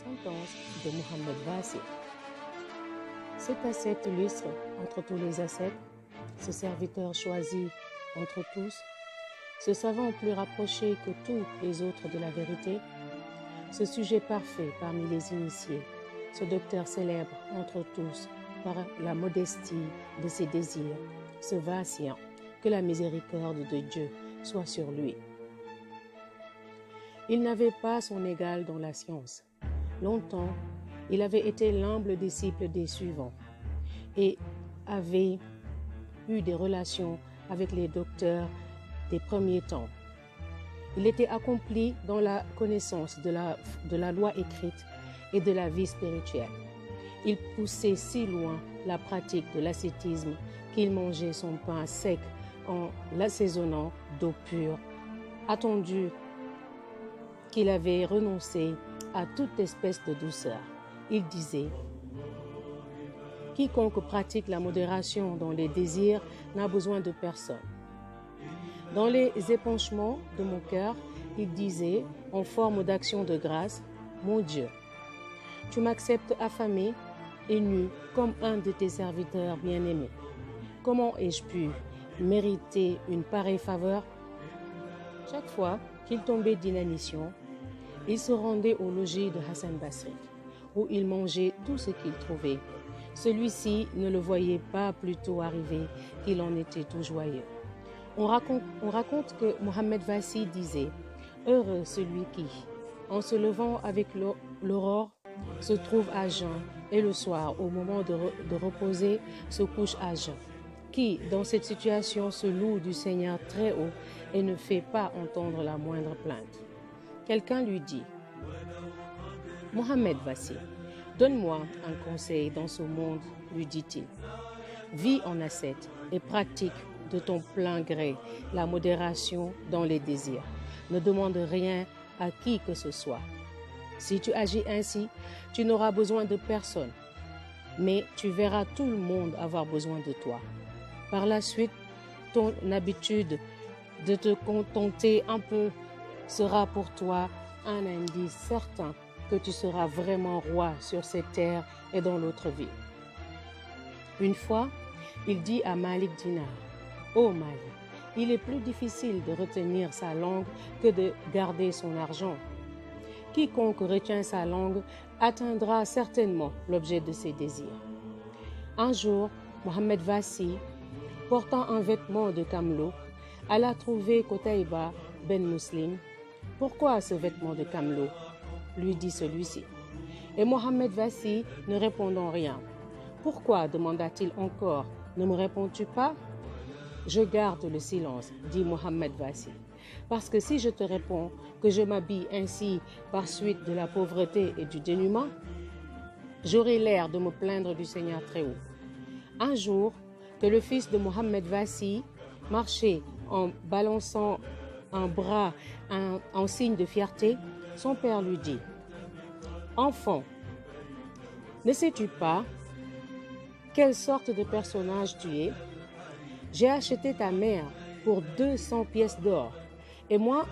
sentence de Mohammed Vassi. Cet ascète illustre entre tous les ascètes, ce serviteur choisi entre tous, ce savant plus rapproché que tous les autres de la vérité, ce sujet parfait parmi les initiés, ce docteur célèbre entre tous par la modestie de ses désirs, ce Vassien, que la miséricorde de Dieu soit sur lui. Il n'avait pas son égal dans la science. Longtemps, il avait été l'humble disciple des suivants et avait eu des relations avec les docteurs des premiers temps. Il était accompli dans la connaissance de la loi écrite et de la vie spirituelle. Il poussait si loin la pratique de l'ascétisme qu'il mangeait son pain sec en l'assaisonnant d'eau pure, attendu qu'il avait renoncé à toute espèce de douceur. Il disait « Quiconque pratique la modération dans les désirs n'a besoin de personne. » Dans les épanchements de mon cœur, il disait en forme d'action de grâce « Mon Dieu, tu m'acceptes affamé et nu comme un de tes serviteurs bien-aimés. Comment ai-je pu mériter une pareille faveur ?» Chaque fois qu'il tombait d'inanition, il se rendait au logis de Hassan Basri, où il mangeait tout ce qu'il trouvait. Celui-ci ne le voyait pas plus tôt arriver qu'il en était tout joyeux. On raconte que Mohammed Vassi disait « Heureux celui qui, en se levant avec l'aurore, se trouve à jeun et le soir, au moment de reposer, se couche à jeun. Qui, dans cette situation, se loue du Seigneur très haut et ne fait pas entendre la moindre plainte. » Quelqu'un lui dit « Mohammed Vassi, donne-moi un conseil dans ce monde, lui dit-il. Vis en ascète et pratique de ton plein gré la modération dans les désirs. Ne demande rien à qui que ce soit. Si tu agis ainsi, tu n'auras besoin de personne, mais tu verras tout le monde avoir besoin de toi. Par la suite, ton habitude de te contenter un peu sera pour toi un indice certain que tu seras vraiment roi sur cette terre et dans l'autre vie. » Une fois, il dit à Malik Dinar, « Oh Malik, il est plus difficile de retenir sa langue que de garder son argent. Quiconque retient sa langue atteindra certainement l'objet de ses désirs. » Un jour, Mohammed Vassi, portant un vêtement de camelot, alla trouver Qutaïba ben Muslim. « Pourquoi ce vêtement de camelot ?» lui dit celui-ci. Et Mohammed Vassi, ne répondant rien. « Pourquoi ?» demanda-t-il encore. « Ne me réponds-tu pas ?» « Je garde le silence, dit Mohammed Vassi, parce que si je te réponds que je m'habille ainsi par suite de la pauvreté et du dénuement, j'aurai l'air de me plaindre du Seigneur très haut. » Un jour, que le fils de Mohammed Vassi marchait en balançant un bras en signe de fierté, son père lui dit « Enfant, ne sais-tu pas quelle sorte de personnage tu es ? J'ai acheté ta mère pour 200 pièces d'or, et moi,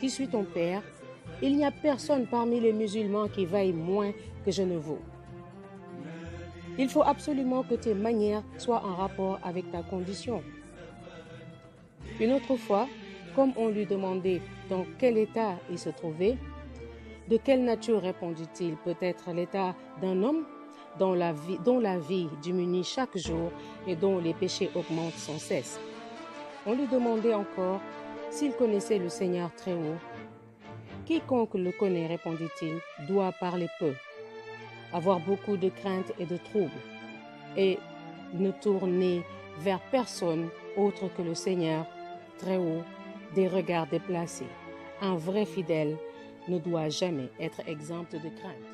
qui suis ton père, il n'y a personne parmi les musulmans qui vaille moins que je ne vaux. Il faut absolument que tes manières soient en rapport avec ta condition. » Une autre fois, comme on lui demandait dans quel état il se trouvait, « De quelle nature répondit-il ? Peut-être l'état d'un homme dont la vie diminue chaque jour et dont les péchés augmentent sans cesse. » On lui demandait encore s'il connaissait le Seigneur très haut. « Quiconque le connaît, répondit-il, doit parler peu, avoir beaucoup de crainte et de troubles, et ne tourner vers personne autre que le Seigneur très haut, des regards déplacés. Un vrai fidèle ne doit jamais être exempt de crainte. »